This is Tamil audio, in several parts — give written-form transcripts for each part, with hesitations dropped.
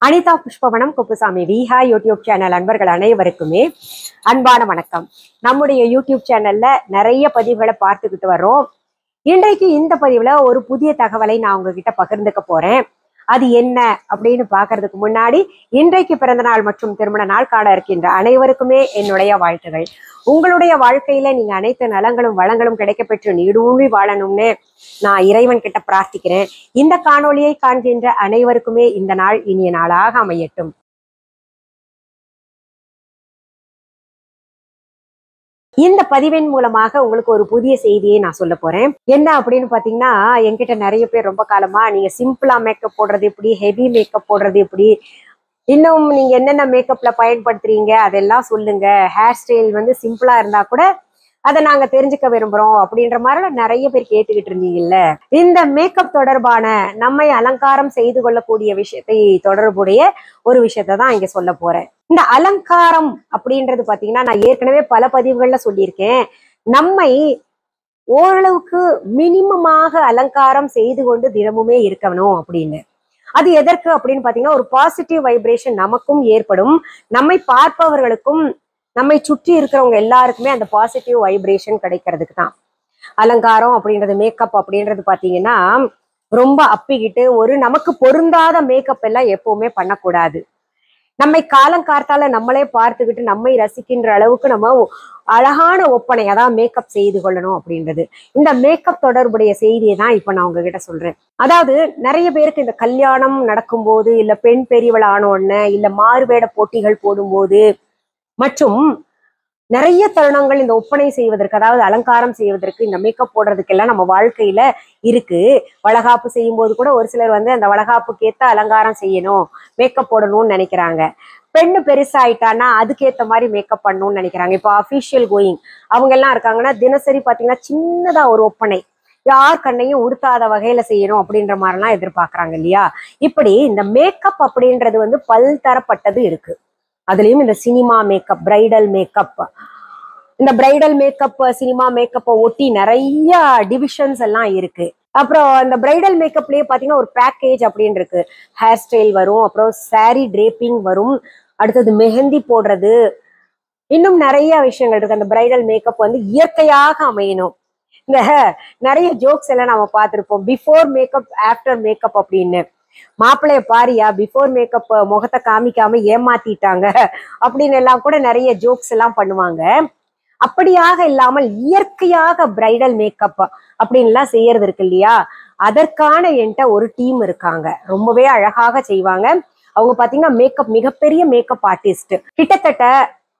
அனிதா புஷ்பவனம் குப்புசாமி விஹா யூடியூப் சேனல் அன்பர்கள் அனைவருக்குமே அன்பான வணக்கம். நம்முடைய யூடியூப் சேனல்ல நிறைய பதிவுகளை பார்த்துக்கிட்டு வரோம். இன்றைக்கு இந்த பதிவுல ஒரு புதிய தகவலை நான் உங்ககிட்ட பகிர்ந்துக்க போறேன். அது என்ன அப்படின்னு பாக்குறதுக்கு முன்னாடி இன்றைக்கு பிறந்த நாள் மற்றும் திருமண நாள் காண இருக்கின்ற அனைவருக்குமே என்னுடைய வாழ்த்துகள். உங்களுடைய வாழ்க்கையில நீங்க அனைத்து நலங்களும் வளங்களும் கிடைக்கப்பெற்று நீடூழி வாழணும்னு நான் இறைவன் கிட்ட பிரார்த்திக்கிறேன். இந்த காணொளியை காண்கின்ற அனைவருக்குமே இந்த நாள் இனிய நாளாக அமையட்டும். இந்த பதிவின் மூலமாக உங்களுக்கு ஒரு புதிய செய்தியை நான் சொல்ல போறேன். என்ன அப்படின்னு பாத்தீங்கன்னா, என்கிட்ட நிறைய பேர் ரொம்ப காலமா நீங்க சிம்பிளா மேக்கப் போடுறது எப்படி, ஹெவி மேக்கப் போடுறது எப்படி, இன்னும் நீங்க என்னென்ன மேக்கப்ல பயன்படுத்துறீங்க அதெல்லாம் சொல்லுங்க, ஹேர் ஸ்டைல் வந்து சிம்பிளா இருந்தா கூட அதை நாங்க தெரிஞ்சுக்க விரும்புறோம் அப்படின்ற மாதிரி நிறைய பேர் கேட்டுக்கிட்டு இருந்தீங்கல்ல. இந்த மேக்கப் தொடர்பான நம்மை அலங்காரம் செய்து கொள்ளக்கூடிய விஷயத்தை தொடர்புடைய ஒரு விஷயத்த தான் இங்க சொல்ல போறேன். இந்த அலங்காரம் அப்படின்றது பாத்தீங்கன்னா, நான் ஏற்கனவே பல பதிவுகள்ல சொல்லியிருக்கேன். நம்மை ஓரளவுக்கு மினிமமாக அலங்காரம் செய்து கொண்டு தினமுமே இருக்கணும் அப்படின்னு. அது எதற்கு அப்படின்னு பாத்தீங்கன்னா, ஒரு பாசிட்டிவ் வைப்ரேஷன் நமக்கும் ஏற்படும், நம்மை பார்ப்பவர்களுக்கும் நம்மை சுற்றி இருக்கிறவங்க எல்லாருக்குமே அந்த பாசிட்டிவ் வைப்ரேஷன் கிடைக்கிறதுக்கு தான் அலங்காரம் அப்படின்றது. மேக்கப் அப்படின்றது பாத்தீங்கன்னா ரொம்ப அப்பிக்கிட்டு ஒரு நமக்கு பொருந்தாத மேக்கப் எல்லாம் எப்பவுமே பண்ணக்கூடாது. நம்மை காலங்கார்த்தால நம்மளே பார்த்துக்கிட்டு நம்மை ரசிக்கின்ற அளவுக்கு நம்ம அழகான ஒப்பனை அதான் மேக்கப் செய்து கொள்ளணும் அப்படின்றது. இந்த மேக்கப் தொடர்புடைய செய்தியை தான் இப்ப நான் உங்ககிட்ட சொல்றேன். அதாவது நிறைய பேருக்கு இந்த கல்யாணம் நடக்கும்போது, இல்ல பெண் பெரியவள் ஆன உடனே, இல்ல மாறுவேட போட்டிகள் போடும்போது மற்றும் நிறைய தருணங்கள் இந்த ஒப்பனை செய்வதற்கு, அதாவது அலங்காரம் செய்வதற்கு, இந்த மேக்கப் போடுறதுக்கெல்லாம் நம்ம வாழ்க்கையில இருக்கு. வளகாப்பு செய்யும் போது கூட ஒரு சிலர் வந்து அந்த வளகாப்புக்கு ஏத்த அலங்காரம் செய்யணும், மேக்கப் போடணும்னு நினைக்கிறாங்க. பெண்ணு பெருசாயிட்டான்னா அதுக்கேற்ற மாதிரி மேக்கப் பண்ணணும்னு நினைக்கிறாங்க. இப்போ அஃபிஷியல் கோயிங் அவங்க எல்லாம் இருக்காங்கன்னா தினசரி பாத்தீங்கன்னா சின்னதா ஒரு ஒப்பனை யார் கண்ணையும் உடுத்தாத வகையில செய்யணும் அப்படின்ற மாதிரிலாம் எதிர்பார்க்கறாங்க இல்லையா. இப்படி இந்த மேக்கப் அப்படின்றது வந்து பல்தரப்பட்டது இருக்கு. அதுலயும் இந்த சினிமா மேக்கப், பிரைடல் மேக்கப், இந்த பிரைடல் மேக்கப் சினிமா மேக்கப்பை ஒட்டி நிறைய டிவிஷன்ஸ் எல்லாம் இருக்கு. அப்புறம் இந்த பிரைடல் மேக்கப்லயே பாத்தீங்கன்னா ஒரு பேக்கேஜ் அப்படின்னு இருக்கு. ஹேர் ஸ்டைல் வரும், அப்புறம் சாரி டிரேப்பிங் வரும், அடுத்தது மெஹந்தி போடுறது, இன்னும் நிறைய விஷயங்கள் இருக்கு. அந்த பிரைடல் மேக்கப் வந்து இயற்கையாக அமையணும். இந்த நிறைய ஜோக்ஸ் எல்லாம் நம்ம பார்த்திருப்போம், பிஃபோர் மேக்கப் ஆஃப்டர் மேக்கப் அப்படின்னு. மாப்பிள்ளைய பாரியா பிஃபோர் மேக்கப் முகத்தை காமிக்காம ஏமாத்திட்டாங்க அப்படின்னு எல்லாம் கூட நிறைய ஜோக்ஸ் எல்லாம் பண்ணுவாங்க. அப்படியாக இல்லாமல் இயற்கையாக பிரைடல் மேக்கப் அப்படின்லாம் செய்யறது இருக்கு இல்லையா. அதற்கான என்கிட்ட ஒரு டீம் இருக்காங்க, ரொம்பவே அழகாக செய்வாங்க. அவங்க பாத்தீங்கன்னா மேக்கப் மிகப்பெரிய மேக்கப் ஆர்டிஸ்ட், கிட்டத்தட்ட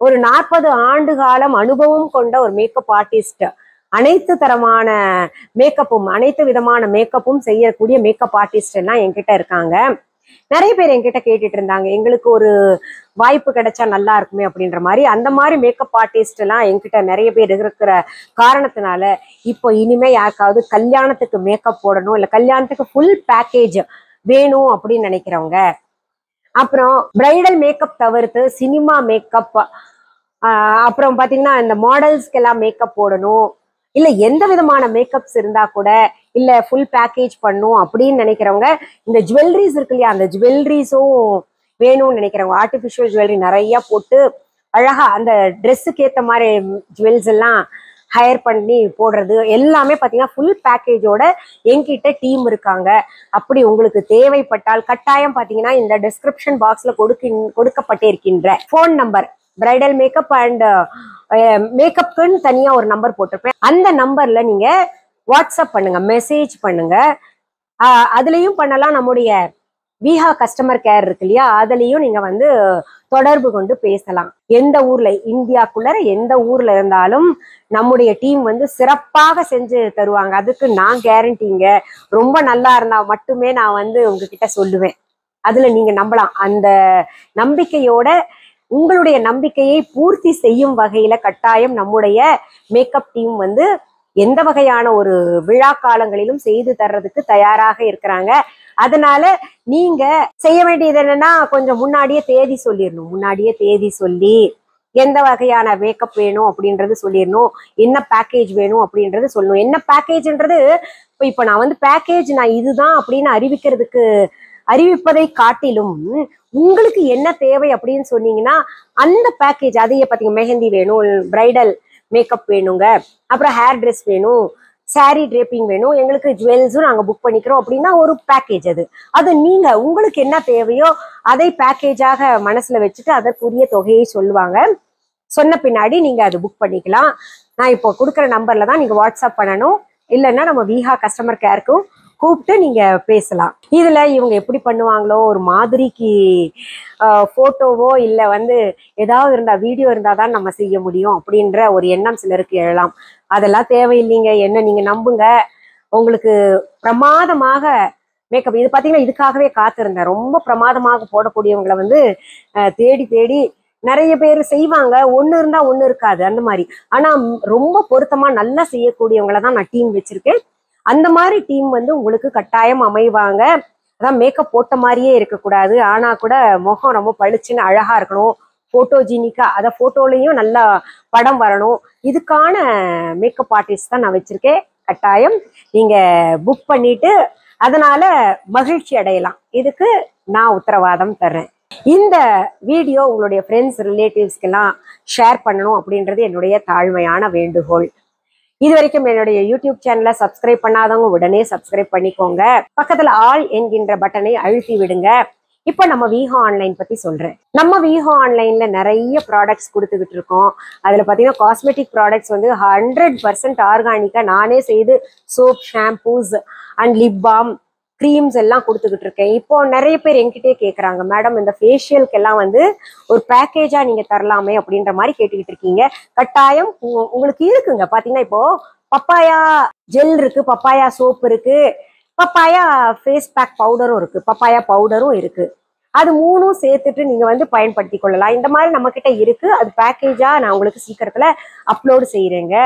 ஒரு 40 ஆண்டு காலம் அனுபவம் கொண்ட ஒரு மேக்கப் ஆர்டிஸ்ட். அனைத்து தரமான மேக்கப்பும், அனைத்து விதமான மேக்கப்பும் செய்யக்கூடிய மேக்கப் ஆர்டிஸ்ட் எல்லாம் என்கிட்ட இருக்காங்க. நிறைய பேர் என்கிட்ட கேட்டுட்டு இருந்தாங்க, எங்களுக்கு ஒரு வாய்ப்பு கிடைச்சா நல்லா இருக்குமே அப்படின்ற மாதிரி. அந்த மாதிரி மேக்கப் ஆர்டிஸ்ட் எல்லாம் என்கிட்ட நிறைய பேர் இருக்கிற காரணத்தினால இப்போ இனிமே யாருக்காவது கல்யாணத்துக்கு மேக்கப் போடணும், இல்ல கல்யாணத்துக்கு ஃபுல் பேக்கேஜ் வேணும் அப்படின்னு நினைக்கிறவங்க, அப்புறம் பிரைடல் மேக்கப் தவிர்த்து சினிமா மேக்கப், அப்புறம் பாத்தீங்கன்னா இந்த மாடல்ஸ்க்கு எல்லாம் மேக்கப் போடணும், இல்ல எந்த விதமான மேக்கப்ஸ் இருந்தா கூட, இல்ல ஃபுல் பேக்கேஜ் பண்ணும் அப்படின்னு நினைக்கிறவங்க, இந்த ஜுவல்லரிஸ் இருக்கு இல்லையா, அந்த ஜுவல்லரிஸும் வேணும்னு நினைக்கிறவங்க, ஆர்டிபிஷியல் ஜுவல்லரி நிறைய போட்டு அழகா அந்த ட்ரெஸ்ஸுக்கு ஏற்ற மாதிரி ஜுவல்ஸ் எல்லாம் ஹையர் பண்ணி போடுறது எல்லாமே பாத்தீங்கன்னா ஃபுல் பேக்கேஜோட என்கிட்ட டீம் இருக்காங்க. அப்படி உங்களுக்கு தேவைப்பட்டால் கட்டாயம் பாத்தீங்கன்னா இந்த டிஸ்கிரிப்ஷன் பாக்ஸ்ல கொடுக்கப்பட்டே இருக்கின்ற phone number, bridal makeup and மேக்கப்க்குன்னு தனியா ஒரு நம்பர் போட்டிருப்பேன், அந்த நம்பர்ல நீங்க வாட்ஸ்அப் பண்ணுங்க, மெசேஜ் பண்ணுங்க. அதுலயும் பண்ணலாம், நம்முடைய விஹா கஸ்டமர் கேர் இருக்கு இல்லையா, அதுலயும் நீங்க வந்து தொடர்பு கொண்டு பேசலாம். எந்த ஊர்ல, இந்தியாக்குள்ள எந்த ஊர்ல இருந்தாலும் நம்முடைய டீம் வந்து சிறப்பாக செஞ்சு தருவாங்க. அதுக்கு நான் கேரண்டிங்க. ரொம்ப நல்லா இருந்தா மட்டுமே நான் வந்து உங்ககிட்ட சொல்லுவேன், அதுல நீங்க நம்பலாம். அந்த நம்பிக்கையோட உங்களுடைய நம்பிக்கையை பூர்த்தி செய்யும் வகையில கட்டாயம் நம்முடைய மேக்கப் டீம் வந்து எந்த வகையான ஒரு விழா காலங்களிலும் செய்து தர்றதுக்கு தயாராக இருக்கிறாங்க. அதனால நீங்க செய்ய வேண்டியது என்னன்னா, கொஞ்சம் முன்னாடியே தேதி சொல்லிடணும். முன்னாடியே தேதி சொல்லி எந்த வகையான மேக்கப் வேணும் அப்படின்றது சொல்லிடணும், என்ன பேக்கேஜ் வேணும் அப்படின்றது சொல்லணும். என்ன பேக்கேஜ்ன்றது இப்ப நான் வந்து பேக்கேஜ் நான் இதுதான் அப்படின்னு அறிவிக்கிறதுக்கு அறிவிப்பதை காட்டிலும் உங்களுக்கு என்ன தேவை அப்படின்னு சொன்னீங்கன்னா அந்த பேக்கேஜ் அதையே பார்த்தீங்க, மெஹந்தி வேணும், பிரைடல் மேக்கப் வேணுங்க, அப்புறம் ஹேர் ட்ரெஸ் வேணும், சாரி ட்ரேப்பிங் வேணும், எங்களுக்கு ஜுவல்ஸும் நாங்கள் புக் பண்ணிக்கிறோம் அப்படின்னா ஒரு பேக்கேஜ். அது நீங்க உங்களுக்கு என்ன தேவையோ அதை பேக்கேஜாக மனசுல வச்சுட்டு அதற்குரிய தொகையை சொல்லுவாங்க. சொன்ன பின்னாடி நீங்க அது புக் பண்ணிக்கலாம். நான் இப்போ கொடுக்குற நம்பர்ல தான் நீங்க வாட்ஸ்அப் பண்ணணும், இல்லைன்னா நம்ம விஹா கஸ்டமர் கேருக்கும் கூப்பிட்டு நீங்க பேசலாம். இதுல இவங்க எப்படி பண்ணுவாங்களோ, ஒரு மாதிரிக்கு போட்டோவோ இல்லை ஏதாவது இருந்தா வீடியோ இருந்தா தான் நம்ம செய்ய முடியும் அப்படின்ற ஒரு எண்ணம் சிலருக்கு எழலாம். அதெல்லாம் தேவையில்லைங்க. என்ன நீங்க நம்புங்க, உங்களுக்கு பிரமாதமாக மேக்கப். இது பார்த்தீங்கன்னா இதுக்காகவே காத்திருந்தேன். ரொம்ப பிரமாதமாக போடக்கூடியவங்களை தேடி தேடி நிறைய பேர் செய்வாங்க. ஒன்று இருந்தா ஒன்று இருக்காது அந்த மாதிரி. ஆனா ரொம்ப பொருத்தமா நல்லா செய்யக்கூடியவங்களை தான் நான் டீம் வச்சிருக்கேன். அந்த மாதிரி டீம் உங்களுக்கு கட்டாயம் அமைவாங்க. அதான் மேக்கப் போட்ட மாதிரியே இருக்கக்கூடாது, ஆனா கூட முகம் ரொம்ப பளிச்சுன்னு அழகா இருக்கணும், போட்டோஜீனிக்கா, அதை போட்டோலையும் நல்லா படம் வரணும். இதுக்கான மேக்கப் ஆர்டிஸ்ட் தான் நான் வச்சிருக்கேன். கட்டாயம் நீங்க புக் பண்ணிட்டு அதனால மகிழ்ச்சி அடையலாம். இதுக்கு நான் உத்தரவாதம் தர்றேன். இந்த வீடியோ உங்களுடைய ஃப்ரெண்ட்ஸ் ரிலேட்டிவ்ஸ்க்கெல்லாம் ஷேர் பண்ணணும் அப்படின்றது என்னுடைய தாழ்மையான வேண்டுகோள். இது வரைக்கும் என்னுடைய யூடியூப் சேனலை சப்ஸ்கிரைப் பண்ணாதவங்க உடனே சப்ஸ்கிரைப் பண்ணிக்கோங்க. பக்கத்துல ஆல் என்கின்ற பட்டனை அழுத்தி விடுங்க. இப்போ நம்ம விஹா ஆன்லைன் பத்தி சொல்றேன். நம்ம விஹா ஆன்லைன்ல நிறைய ப்ராடக்ட்ஸ் கொடுத்துக்கிட்டு இருக்கோம். அதுல பாத்தீங்கன்னா காஸ்மெட்டிக் ப்ராடக்ட்ஸ் 100% ஆர்கானிக்கா நானே செய்து soap, shampoos and lip balm, creams எல்லாம் கொடுத்துக்கிட்டு இருக்கேன். இப்போ நிறைய பேர் என்கிட்டயே கேட்குறாங்க, மேடம் இந்த ஃபேஷியலுக்கு எல்லாம் ஒரு பேக்கேஜா நீங்க தரலாமே அப்படின்ற மாதிரி கேட்டுக்கிட்டு இருக்கீங்க. கட்டாயம் உங்களுக்கு இருக்குங்க. பாத்தீங்கன்னா இப்போ பப்பாயா ஜெல் இருக்கு, பப்பாயா சோப் இருக்கு, பப்பாயா ஃபேஸ் பேக் பவுடரும் இருக்கு, பப்பாயா பவுடரும் இருக்கு. அது மூணும் சேர்த்துட்டு நீங்க பயன்படுத்தி கொள்ளலாம். இந்த மாதிரி நம்ம கிட்ட இருக்கு. அது பேக்கேஜா நான் உங்களுக்கு சீக்கிரத்துல அப்லோடு செய்யறேங்க.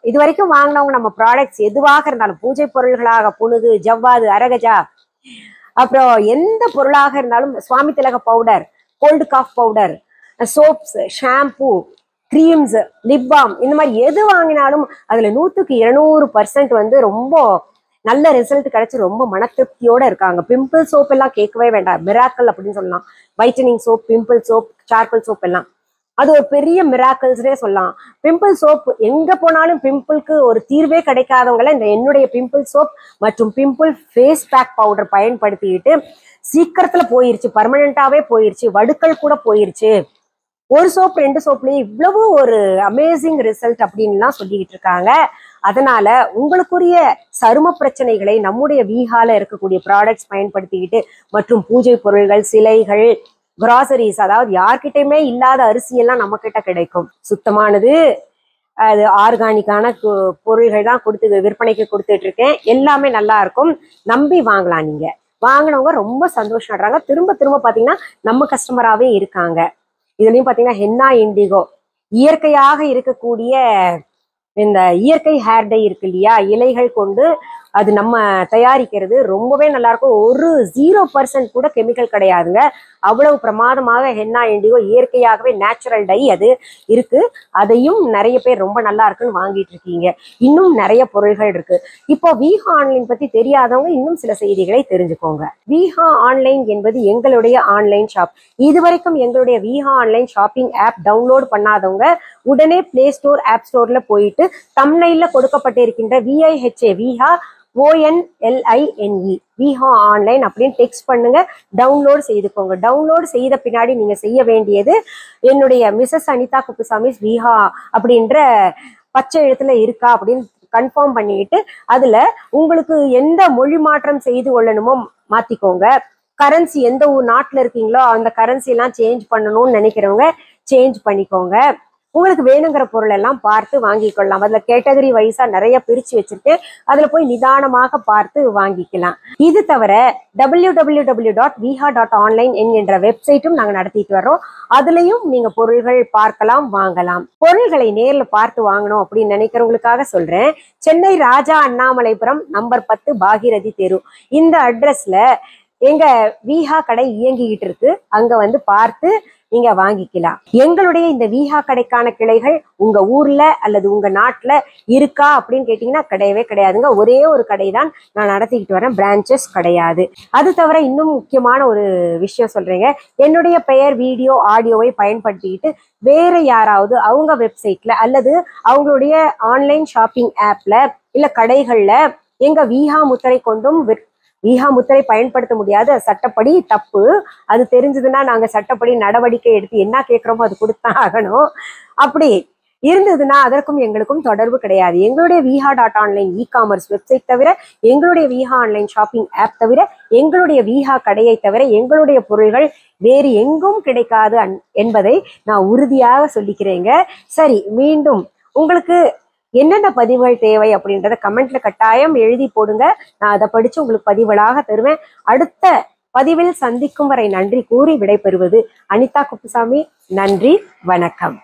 இது வரைக்கும் வாங்கினவங்க நம்ம ப்ராடக்ட்ஸ் எதுவாக இருந்தாலும், பூஜை பொருள்களாக, புனுகு, ஜவ்வாது, அரகஜா, அப்புறம் எந்த பொருளாக இருந்தாலும், சுவாமி திலக பவுடர், கோல்டு காஃப் powder, soaps, shampoo, creams, lip balm, இந்த மாதிரி எது வாங்கினாலும் அதுல 100க்கு 200% ரொம்ப நல்ல ரிசல்ட் கிடைச்சி ரொம்ப மன திருப்தியோட இருக்காங்க. பிம்பிள் சோப் எல்லாம் கேட்கவே வேண்டாம், மிராக்கல் அப்படின்னு சொல்லலாம். Whitening soap, pimple soap, charcoal soap எல்லாம் அது ஒரு பெரிய மிராக்கிள்ஸ்னே சொல்லலாம். பிம்பிள் சோப் எங்க போனாலும் பிம்பிளுக்கு ஒரு தீர்வே கிடைக்காதவங்கள இந்த என்னுடைய பிம்பிள் சோப் மற்றும் பிம்பிள் ஃபேஸ் பேக் பவுடர் பயன்படுத்திக்கிட்டு சீக்கிரத்துல போயிருச்சு, பர்மனண்டாவே போயிருச்சு, வடுக்கள் கூட போயிருச்சு. ஒரு சோப் 2 சோப்லயும் இவ்வளவு ஒரு அமேசிங் ரிசல்ட் அப்படின்லாம் சொல்லிக்கிட்டு இருக்காங்க. அதனால உங்களுக்குரிய சரும பிரச்சனைகளை நம்முடைய விஹால இருக்கக்கூடிய ப்ராடக்ட்ஸ் பயன்படுத்திக்கிட்டு, மற்றும் பூஜை பொருள்கள், சிலைகள், கிராசரிஸ், அதாவது யார்கிட்டயுமே இல்லாத அரிசியெல்லாம் நம்ம கிட்ட கிடைக்கும். சுத்தமானது, அது ஆர்கானிக்கான பொருள்கள் தான் விற்பனைக்கு கொடுத்துட்டு இருக்கேன். எல்லாமே நல்லா இருக்கும், நம்பி வாங்கலாம். நீங்க வாங்கினவங்க ரொம்ப சந்தோஷப்படுறாங்க. திரும்ப திரும்ப பாத்தீங்கன்னா நம்ம கஸ்டமராகவே இருக்காங்க. இதுலயும் பாத்தீங்கன்னா ஹென்னா இண்டிகோ, இயற்கையாக இருக்கக்கூடிய இந்த இயற்கை ஹேர் டை இருக்கு இல்லையா, இலைகள் கொண்டு அது நம்ம தயாரிக்கிறது ரொம்பவே நல்லா இருக்கும். ஒரு 0% கூட கெமிக்கல் கிடையாதுங்க. அவ்வளவு பிரமாதமாக ஹென்னா இண்டிகோ இயற்கையாகவே நேச்சுரல் டை அது இருக்கு. அதையும் நிறைய பேர் ரொம்ப நல்லா இருக்குன்னு வாங்கிட்டு இருக்கீங்க. இன்னும் நிறைய பொருள்கள் இருக்கு. இப்போ விஹா ஆன்லைன் பத்தி தெரியாதவங்க இன்னும் சில செய்திகளை தெரிஞ்சுக்கோங்க. விஹா ஆன்லைன் என்பது எங்களுடைய ஆன்லைன் ஷாப். இது வரைக்கும் எங்களுடைய Viha online shopping app download பண்ணாதவங்க உடனே பிளே ஸ்டோர், ஆப் ஸ்டோர்ல போயிட்டு தம்ப்நெயில்ல கொடுக்கப்பட்டிருக்கின்ற VIHA Viha ONLINE Viha online அப்படின்னு டெக்ஸ்ட் பண்ணுங்க, டவுன்லோட் செய்துக்கோங்க. டவுன்லோட் செய்த பின்னாடி நீங்க செய்ய வேண்டியது, என்னுடைய மிஸ்ஸஸ் அனிதா குப்புசாமி விஹா அப்படின்ற பச்சை எழுத்துல இருக்கா அப்படின்னு கன்ஃபார்ம் பண்ணிட்டு அதுல உங்களுக்கு எந்த மொழி மாற்றம் செய்து கொள்ளணுமோ மாத்திக்கோங்க. கரன்சி எந்த நாட்டுல இருக்கீங்களோ அந்த கரன்சி எல்லாம் சேஞ்ச் பண்ணணும்னு நினைக்கிறவங்க சேஞ்ச் பண்ணிக்கோங்க. உங்களுக்கு வேணுங்கிற பொருள் எல்லாம் பார்த்து வாங்கி கொள்ளலாம். அதுல கேட்டகரி வைஸா நிறைய பிரிச்சு வச்சிருக்கேன், அதுல போய் நிதானமாக பார்த்து வாங்கிக்கலாம். இது தவிர www.viha.online என்கின்ற வெப்சைட்டும் நாங்க நடத்திட்டு வர்றோம். அதுலயும் நீங்க பொருள்கள் பார்க்கலாம், வாங்கலாம். பொருள்களை நேர்ல பார்த்து வாங்கணும் அப்படின்னு நினைக்கிறவங்களுக்காக சொல்றேன். சென்னை ராஜா அண்ணாமலைபுரம் நம்பர் 10 பாகிரதி தெரு, இந்த அட்ரஸ்ல எங்க விஹா கடை இயங்கிக்கிட்டு இருக்கு. அங்க பார்த்து நீங்க வாங்கிக்கலாம். எங்களுடைய இந்த விஹா கடைக்கான கிளைகள் உங்க ஊர்ல அல்லது உங்க நாட்டுல இருக்கா அப்படின்னு கேட்டீங்கன்னா கிடையவே கிடையாதுங்க. ஒரே ஒரு கடை தான் நான் நடத்திக்கிட்டு வரேன், பிரான்ச்சஸ் கிடையாது. அது தவிர இன்னும் முக்கியமான ஒரு விஷயம் சொல்றேங்க. என்னுடைய பெயர், வீடியோ, ஆடியோவை பயன்படுத்திக்கிட்டு வேற யாராவது அவங்க வெப்சைட்ல அல்லது அவங்களுடைய ஆன்லைன் ஷாப்பிங் ஆப்ல இல்ல கடைகள்ல எங்க விஹா முத்திரை கொண்டும் விஹா முத்திரை பயன்படுத்த முடியாது, அது சட்டப்படி தப்பு. அது தெரிஞ்சதுன்னா நாங்க சட்டப்படி நடவடிக்கை எடுத்து என்ன கேட்கிறோமோ அது கொடுத்தான் ஆகணும். அப்படி இருந்ததுன்னா அதற்கும் எங்களுக்கும் தொடர்பு கிடையாது. எங்களுடைய viha.online இ-காமர்ஸ் வெப்சைட் தவிர, எங்களுடைய விஹா ஆன்லைன் ஷாப்பிங் ஆப் தவிர, எங்களுடைய விஹா கடையை தவிர எங்களுடைய பொருள்கள் வேறு எங்கும் கிடைக்காது என்பதை நான் உறுதியாக சொல்லிக்கிறேங்க. சரி, மீண்டும் உங்களுக்கு என்னென்ன பதிவுகள் தேவை அப்படின்றத கமெண்ட்ல கட்டாயம் எழுதி போடுங்க. நான் அதை படிச்சு உங்களுக்கு பதிவுகளாக தருவேன். அடுத்த பதிவில் சந்திக்கும் வரை நன்றி கூறி விடைபெறுவது அனிதா குப்புசாமி. நன்றி, வணக்கம்.